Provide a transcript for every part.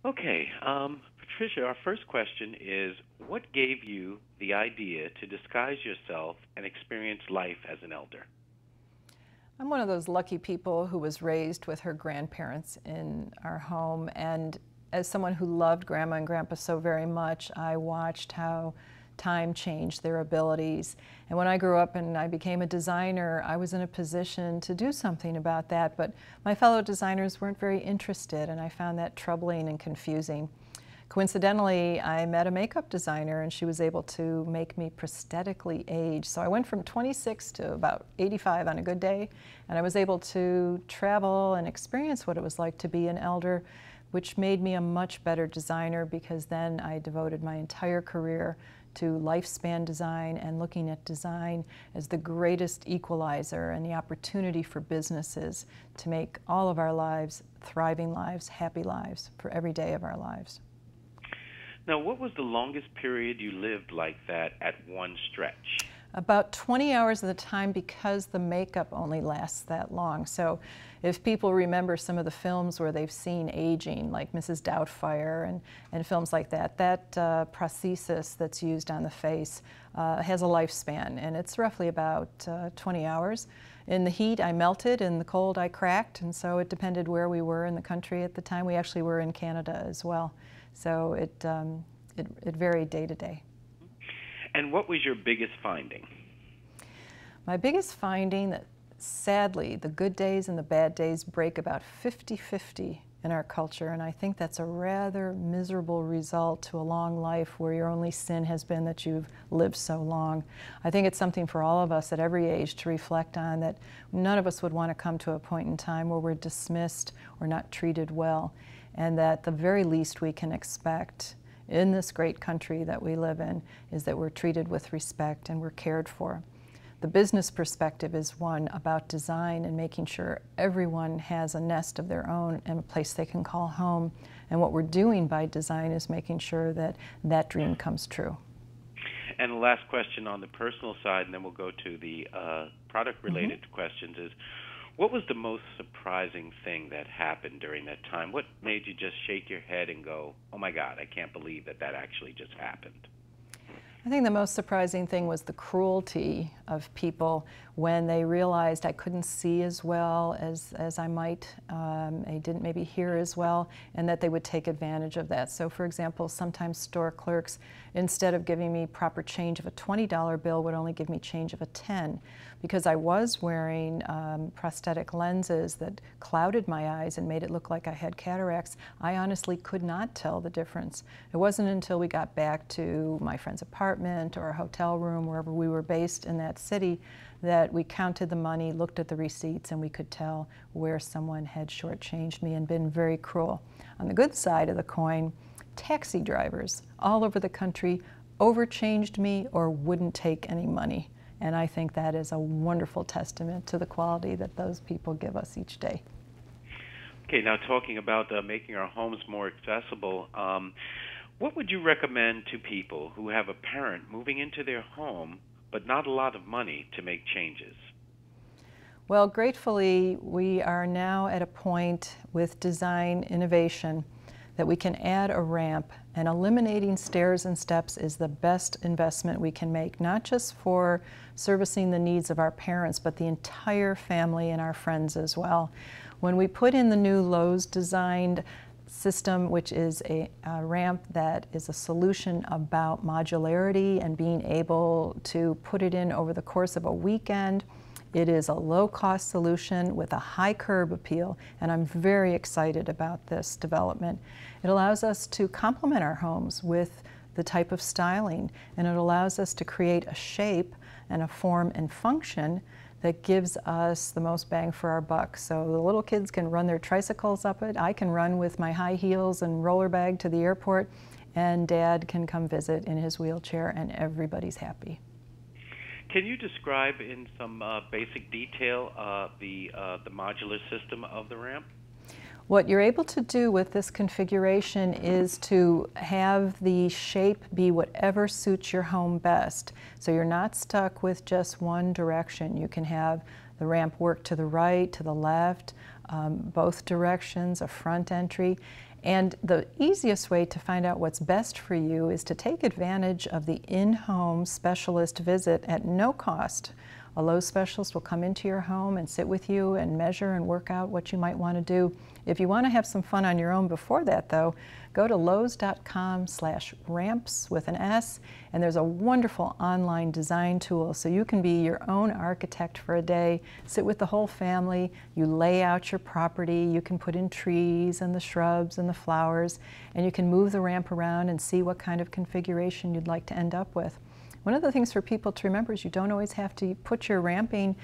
Okay, Patricia, our first question is what gave you the idea to disguise yourself and experience life as an elder? I'm one of those lucky people who was raised with her grandparents in our home, and as someone who loved Grandma and Grandpa so very much, I watched how time changed their abilities. And when I grew up and I became a designer, I was in a position to do something about that, but my fellow designers weren't very interested, and I found that troubling and confusing. Coincidentally, I met a makeup designer and she was able to make me prosthetically age. So I went from 26 to about 85 on a good day, and I was able to travel and experience what it was like to be an elder, which made me a much better designer because then I devoted my entire career to lifespan design and looking at design as the greatest equalizer and the opportunity for businesses to make all of our lives thriving lives, happy lives for every day of our lives. Now, what was the longest period you lived like that at one stretch? About 20 hours at a time because the makeup only lasts that long. So if people remember some of the films where they've seen aging, like Mrs. Doubtfire and films like that, that prosthesis that's used on the face has a lifespan, and it's roughly about 20 hours. In the heat, I melted. In the cold, I cracked, and so it depended where we were in the country at the time. We actually were in Canada as well. So it varied day to day. And what was your biggest finding? My biggest finding that sadly the good days and the bad days break about 50-50 in our culture, and I think that's a rather miserable result to a long life where your only sin has been that you've lived so long. I think it's something for all of us at every age to reflect on, that none of us would want to come to a point in time where we're dismissed or not treated well, and that the very least we can expect in this great country that we live in is that we're treated with respect and we're cared for. The business perspective is one about design and making sure everyone has a nest of their own and a place they can call home. And what we're doing by design is making sure that that dream comes true. And the last question on the personal side, and then we'll go to the product-related questions, is what was the most surprising thing that happened during that time? What made you just shake your head and go, oh my God, I can't believe that that actually just happened? I think the most surprising thing was the cruelty of people when they realized I couldn't see as well as I might, I didn't maybe hear as well, and that they would take advantage of that. So for example, sometimes store clerks, instead of giving me proper change of a $20 bill, would only give me change of a 10, because I was wearing prosthetic lenses that clouded my eyes and made it look like I had cataracts. I honestly could not tell the difference. It wasn't until we got back to my friend's apartment or a hotel room, wherever we were based in that city, that we counted the money, looked at the receipts, and we could tell where someone had shortchanged me and been very cruel. On the good side of the coin, taxi drivers all over the country overchanged me or wouldn't take any money. And I think that is a wonderful testament to the quality that those people give us each day. Okay, now talking about making our homes more accessible, what would you recommend to people who have a parent moving into their home but not a lot of money to make changes? Well, gratefully, we are now at a point with design innovation that we can add a ramp, and eliminating stairs and steps is the best investment we can make, not just for servicing the needs of our parents, but the entire family and our friends as well. When we put in the new Lowe's designed system, which is a ramp that is a solution about modularity and being able to put it in over the course of a weekend, it is a low-cost solution with a high curb appeal, and I'm very excited about this development. It allows us to complement our homes with the type of styling, and it allows us to create a shape and a form and function that gives us the most bang for our buck. So the little kids can run their tricycles up it, I can run with my high heels and roller bag to the airport, and Dad can come visit in his wheelchair, and everybody's happy. Can you describe in some basic detail the modular system of the ramp? What you're able to do with this configuration is to have the shape be whatever suits your home best. So you're not stuck with just one direction. You can have the ramp work to the right, to the left, both directions, a front entry. And the easiest way to find out what's best for you is to take advantage of the in-home specialist visit at no cost. A Lowe's specialist will come into your home and sit with you and measure and work out what you might want to do. If you want to have some fun on your own before that, though, go to lowes.com/ramps with an S, and there's a wonderful online design tool so you can be your own architect for a day, sit with the whole family, you lay out your property, you can put in trees and the shrubs and the flowers, and you can move the ramp around and see what kind of configuration you'd like to end up with. One of the things for people to remember is you don't always have to put your ramping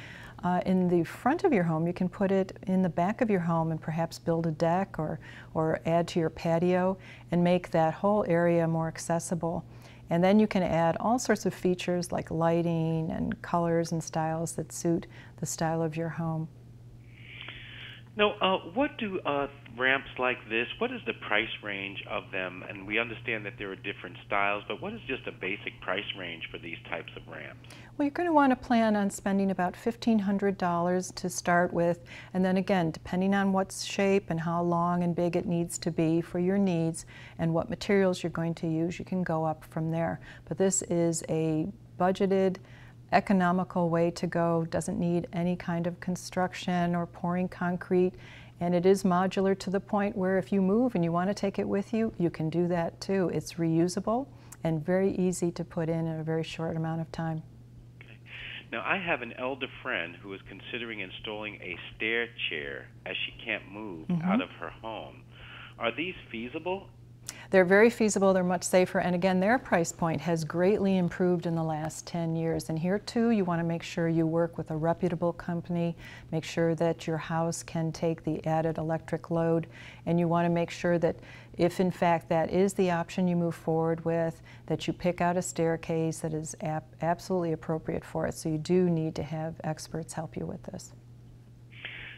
in the front of your home. You can put it in the back of your home and perhaps build a deck or add to your patio and make that whole area more accessible. And then you can add all sorts of features like lighting and colors and styles that suit the style of your home. Now, what do ramps like this, what is the price range of them? And we understand that there are different styles, but what is just a basic price range for these types of ramps? Well, you're going to want to plan on spending about $1,500 to start with, and then again, depending on what shape and how long and big it needs to be for your needs and what materials you're going to use, you can go up from there. But this is a budgeted, economical way to go, doesn't need any kind of construction or pouring concrete, and it is modular to the point where if you move and you want to take it with you, you can do that too. It's reusable and very easy to put in a very short amount of time. Okay. Now, I have an elder friend who is considering installing a stair chair as she can't move out of her home. Are these feasible? They're very feasible, they're much safer, and again, their price point has greatly improved in the last 10 years. And here too, you want to make sure you work with a reputable company, make sure that your house can take the added electric load, and you want to make sure that if in fact that is the option you move forward with, that you pick out a staircase that is absolutely appropriate for it. So you do need to have experts help you with this.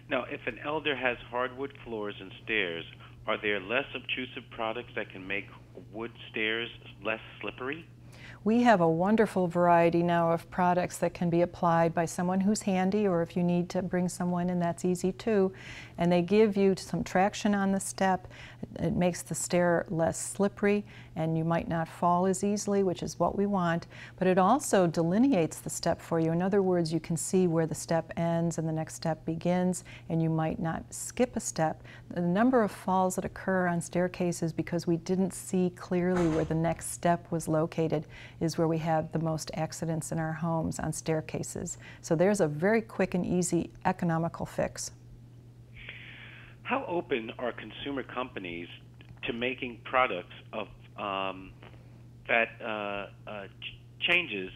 Now, if an elder has hardwood floors and stairs, are there less obtrusive products that can make wood stairs less slippery? We have a wonderful variety now of products that can be applied by someone who's handy, or if you need to bring someone in, that's easy too. And they give you some traction on the step. It makes the stair less slippery, and you might not fall as easily, which is what we want. But it also delineates the step for you. In other words, you can see where the step ends and the next step begins, and you might not skip a step. The number of falls that occur on staircases because we didn't see clearly where the next step was located is where we have the most accidents in our homes, on staircases. So there's a very quick and easy economical fix. How open are consumer companies to making products of changes?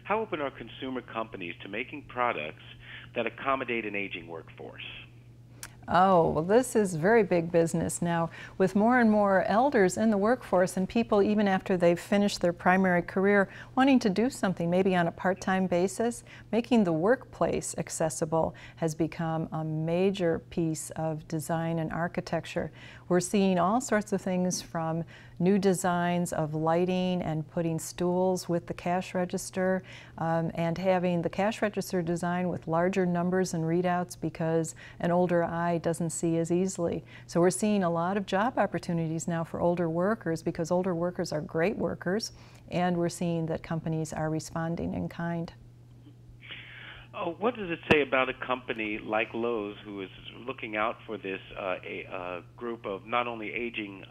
How open are consumer companies to making products that accommodate an aging workforce? Oh, well, this is very big business now, with more and more elders in the workforce and people, even after they've finished their primary career, wanting to do something, maybe on a part-time basis. Making the workplace accessible has become a major piece of design and architecture. We're seeing all sorts of things, from new designs of lighting and putting stools with the cash register, and having the cash register design with larger numbers and readouts because an older eye doesn't see as easily. So we're seeing a lot of job opportunities now for older workers because older workers are great workers, and we're seeing that companies are responding in kind. What does it say about a company like Lowe's, who is looking out for this group of not only aging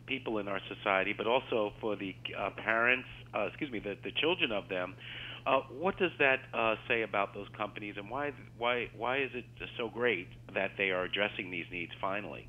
people in our society, but also for the parents, the children of them? What does that say about those companies, and why is it so great that they are addressing these needs finally?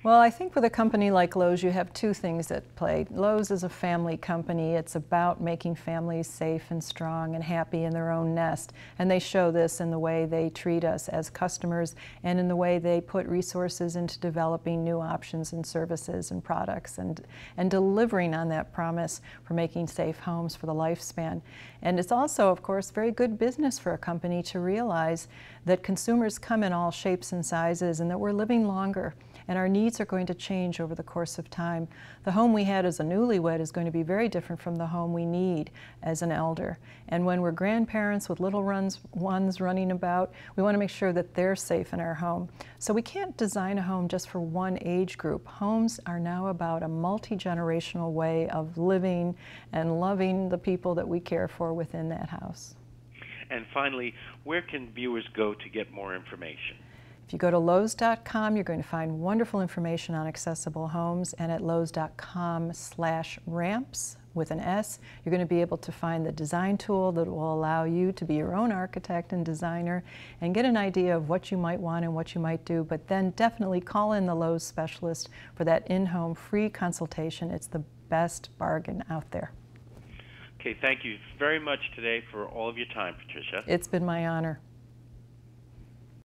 Well, I think with a company like Lowe's, you have two things at play. Lowe's is a family company. It's about making families safe and strong and happy in their own nest. And they show this in the way they treat us as customers and in the way they put resources into developing new options and services and products and delivering on that promise for making safe homes for the lifespan. And it's also, of course, very good business for a company to realize that consumers come in all shapes and sizes, and that we're living longer, and our needs are going to change over the course of time. The home we had as a newlywed is going to be very different from the home we need as an elder. And when we're grandparents with little ones running about, we want to make sure that they're safe in our home. So we can't design a home just for one age group. Homes are now about a multi-generational way of living and loving the people that we care for within that house. And finally, where can viewers go to get more information? If you go to Lowe's.com, you're going to find wonderful information on accessible homes, and at Lowe's.com/ramps with an S, you're going to be able to find the design tool that will allow you to be your own architect and designer and get an idea of what you might want and what you might do, but then definitely call in the Lowe's specialist for that in-home free consultation. It's the best bargain out there. Okay, thank you very much today for all of your time, Patricia. It's been my honor.